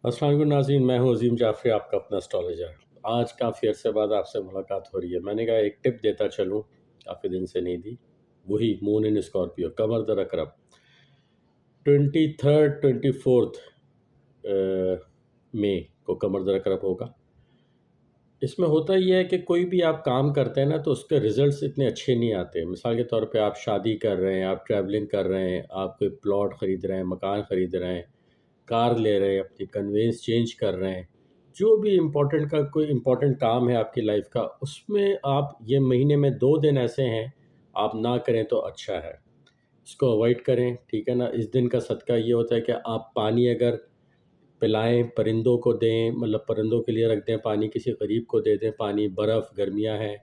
السلام علیکم ناظرین، میں ہوں عظیم جعفری، آپ کا اپنا اسٹرالوجر۔ آج کافی عرصے بعد آپ سے ملاقات ہو رہی ہے۔ میں نے کہا ایک ٹپ دیتا چلوں، کافی دن سے نہیں دی، وہی مون ان اسکارپیو، قمر در اقرب 23 24 مئی کو قمر در اقرب ہوگا۔ اس میں ہوتا یہ ہے کہ کوئی بھی آپ کام کرتے ہیں نا تو اس کے ریزلٹس اتنے اچھے نہیں آتے۔ مثال کے طور پہ آپ شادی کر رہے ہیں، آپ ٹریولنگ کر رہے ہیں، آپ کوئی پلاٹ خرید رہے ہیں، مکان خرید رہے ہیں، کار لے رہے ہیں، اپنی کنوینس چینج کر رہے ہیں، جو بھی کوئی امپورٹنٹ کام ہے آپ کی لائف کا، اس میں آپ یہ مہینے میں 2 دن ایسے ہیں آپ نہ کریں تو اچھا ہے، اس کو اوائڈ کریں، ٹھیک ہے نا۔ اس دن کا صدقہ یہ ہوتا ہے کہ آپ پانی اگر پلائیں، پرندوں کو دیں، مطلب پرندوں کے لیے رکھ دیں پانی، کسی غریب کو دے دیں پانی، برف گرمیاں ہیں،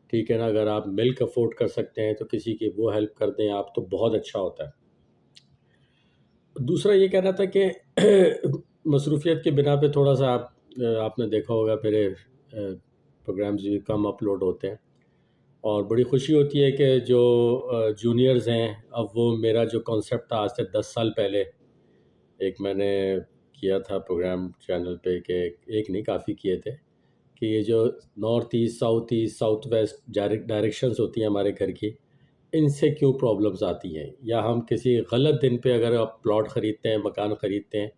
ٹھیک ہے نا۔ اگر آپ ملک افورڈ کر سکتے ہیں تو کسی کی وہ ہیلپ کر دیں آپ، تو بہت اچھا ہوتا ہے۔ دوسرا یہ کہنا تھا کہ مصروفیت کی بنا پہ تھوڑا سا آپ نے دیکھا ہوگا میرے پروگرامز بھی کم اپلوڈ ہوتے ہیں، اور بڑی خوشی ہوتی ہے کہ جو جونیئرز ہیں، اب وہ میرا جو کانسیپٹ تھا آج سے 10 سال پہلے، ایک میں نے کیا تھا پروگرام چینل پہ کہ ایک نہیں کافی کیے تھے، کہ یہ جو north east south waste directions ہوتی ہیں ہمارے گھر کی، ان سے کیوں پرابلمز آتی ہیں، یا ہم کسی غلط دن پہ اگر آپ پلاٹ خریدتے ہیں، مکان خریدتے ہیں،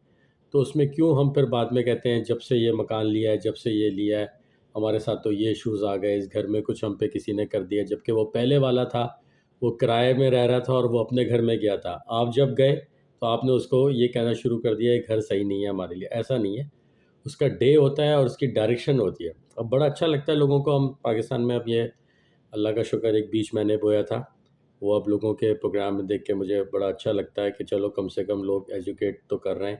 تو اس میں کیوں ہم پھر بعد میں کہتے ہیں جب سے یہ مکان لیا ہے، جب سے یہ لیا ہے، ہمارے ساتھ تو یہ ایشوز آ گئے، اس گھر میں کچھ ہم پہ کسی نے کر دیا، جبکہ وہ پہلے والا تھا، وہ کرائے میں رہ رہا تھا اور وہ اپنے گھر میں گیا تھا۔ آپ جب گئے تو آپ نے اس کو یہ کہنا شروع کر دیا یہ گھر صحیح نہیں ہے ہمارے لیے۔ ایسا نہیں ہے، اس کا ڈے ہوتا ہے اور اس کی ڈائریکشن ہوتی ہے۔ اب بڑا اچھا لگتا ہے لوگوں کو، ہم پاکستان میں اب یہ اللہ کا شکر ایک بیچ میں نے بویا تھا، وہ اب لوگوں کے پروگرام میں دیکھ کے مجھے بڑا اچھا لگتا ہے کہ چلو کم سے کم لوگ ایجوکیٹ تو کر رہے ہیں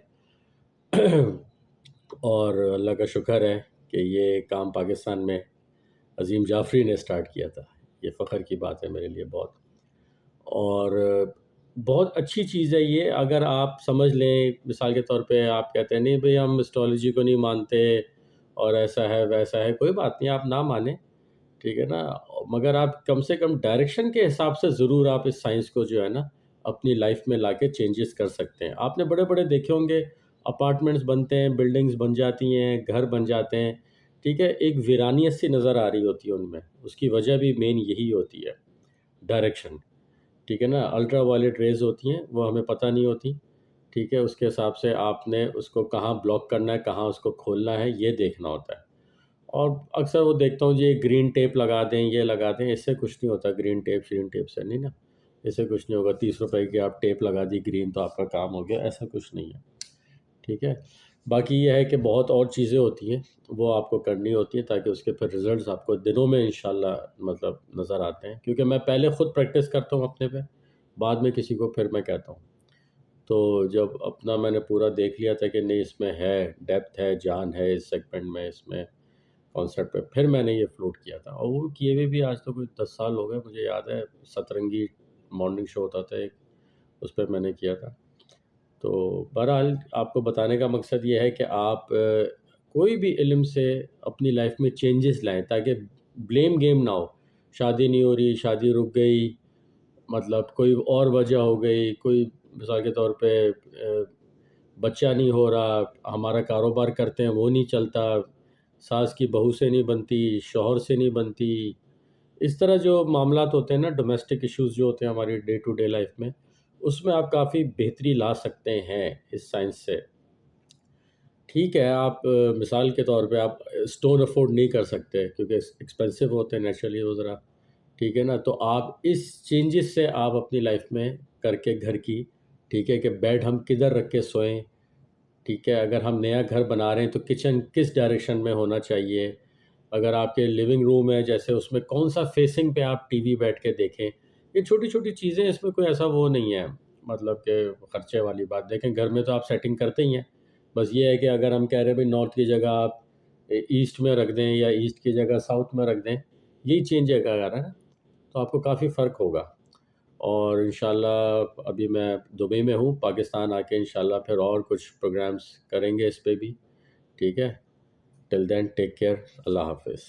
اور اللہ کا شکر ہے کہ یہ کام پاکستان میں عظیم جعفری نے اسٹارٹ کیا تھا، یہ فخر کی بات ہے میرے لیے بہت، اور بہت اچھی چیز ہے یہ۔ اگر آپ سمجھ لیں، مثال کے طور پہ آپ کہتے ہیں نہیں بھئی ہم اسٹرالوجی کو نہیں مانتے اور ایسا ہے ویسا ہے، کوئی بات نہیں، آپ نہ مانیں، ٹھیک ہے نا، مگر آپ کم سے کم ڈائریکشن کے حساب سے ضرور آپ اس سائنس کو جو ہے نا اپنی لائف میں لا کے چینجز کر سکتے ہیں۔ آپ نے بڑے بڑے دیکھے ہوں گے، اپارٹمنٹس بنتے ہیں، بلڈنگز بن جاتی ہیں، گھر بن جاتے ہیں، ٹھیک ہے، ایک ویرانیت سی نظر آ رہی ہوتی ہے ان میں، اس کی وجہ بھی مین یہی ہوتی ہے، ڈائریکشن، ٹھیک ہے نا۔ الٹرا وائلٹ ریز ہوتی ہیں، وہ ہمیں پتہ نہیں ہوتی، ٹھیک ہے، اس کے حساب سے آپ نے اس کو کہاں بلاک کرنا ہے، کہاں اس کو کھولنا ہے، یہ دیکھنا ہوتا ہے۔ اور اکثر وہ دیکھتا ہوں جی گرین ٹیپ لگا دیں، یہ لگا دیں، اس سے کچھ نہیں ہوتا، گرین ٹیپ شرین ٹیپ سے نہیں نا، اس سے کچھ نہیں ہوگا۔ 30 روپے کی آپ ٹیپ لگا دی گرین تو آپ کا کام ہو گیا، ایسا کچھ نہیں ہے، ٹھیک ہے۔ باقی یہ ہے کہ بہت اور چیزیں ہوتی ہیں وہ آپ کو کرنی ہوتی ہیں تاکہ اس کے پھر ریزلٹس آپ کو دنوں میں انشاءاللہ مطلب نظر آتے ہیں، کیونکہ میں پہلے خود پریکٹس کرتا ہوں اپنے پہ، بعد میں کسی کو پھر میں کہتا ہوں۔ تو جب اپنا میں نے پورا دیکھ لیا تھا کہ نہیں اس میں ہے ڈیپتھ ہے، جان ہے اس سیگمنٹ میں، اس میں کانسیپٹ پہ، پھر میں نے یہ فلوٹ کیا تھا، اور وہ کیے ہوئے بھی آج تو کوئی 10 سال ہو گئے، مجھے یاد ہے سترنگی مارننگ شو ہوتا تھا ایک، اس پہ میں نے کیا تھا۔ تو بہرحال آپ کو بتانے کا مقصد یہ ہے کہ آپ کوئی بھی علم سے اپنی لائف میں چینجز لائیں تاکہ بلیم گیم نہ ہو، شادی نہیں ہو رہی، شادی رک گئی، مطلب کوئی اور وجہ ہو گئی، کوئی مثال کے طور پہ بچہ نہیں ہو رہا، ہمارا کاروبار کرتے ہیں وہ نہیں چلتا، ساس کی بہو سے نہیں بنتی، شوہر سے نہیں بنتی، اس طرح جو معاملات ہوتے ہیں نا، ڈومیسٹک ایشوز جو ہوتے ہیں ہماری ڈے ٹو ڈے لائف میں، اس میں آپ کافی بہتری لا سکتے ہیں اس سائنس سے۔ ٹھیک ہے، آپ مثال کے طور پہ آپ اسٹون افورڈ نہیں کر سکتے کیونکہ ایکسپینسو ہوتے ہیں نیچرلی وہ ذرا، ٹھیک ہے نا، تو آپ اس چینجز سے آپ اپنی لائف میں کر کے گھر کی، ٹھیک ہے، کہ بیڈ ہم کدھر رکھ کے سوئیں، ٹھیک ہے، اگر ہم نیا گھر بنا رہے ہیں تو کچن کس ڈائریکشن میں ہونا چاہیے، اگر آپ کے لیونگ روم ہے جیسے اس میں کون سا فیسنگ پہ آپ ٹی وی بیٹھ کے دیکھیں، یہ چھوٹی چھوٹی چیزیں، اس میں کوئی ایسا وہ نہیں ہے مطلب کہ خرچے والی بات۔ دیکھیں گھر میں تو آپ سیٹنگ کرتے ہی ہیں، بس یہ ہے کہ اگر ہم کہہ رہے ہیں بھائی نارتھ کی جگہ آپ ایسٹ میں رکھ دیں یا ایسٹ کی جگہ ساؤتھ میں رکھ دیں، یہی چینج ہے اگر ہے نا، تو آپ کو کافی فرق ہوگا۔ اور انشاءاللہ ابھی میں دبئی میں ہوں، پاکستان آ کے انشاءاللہ پھر اور کچھ پروگرامز کریں گے اس پہ بھی، ٹھیک ہے۔ ٹل دین ٹیک کیئر، اللہ حافظ۔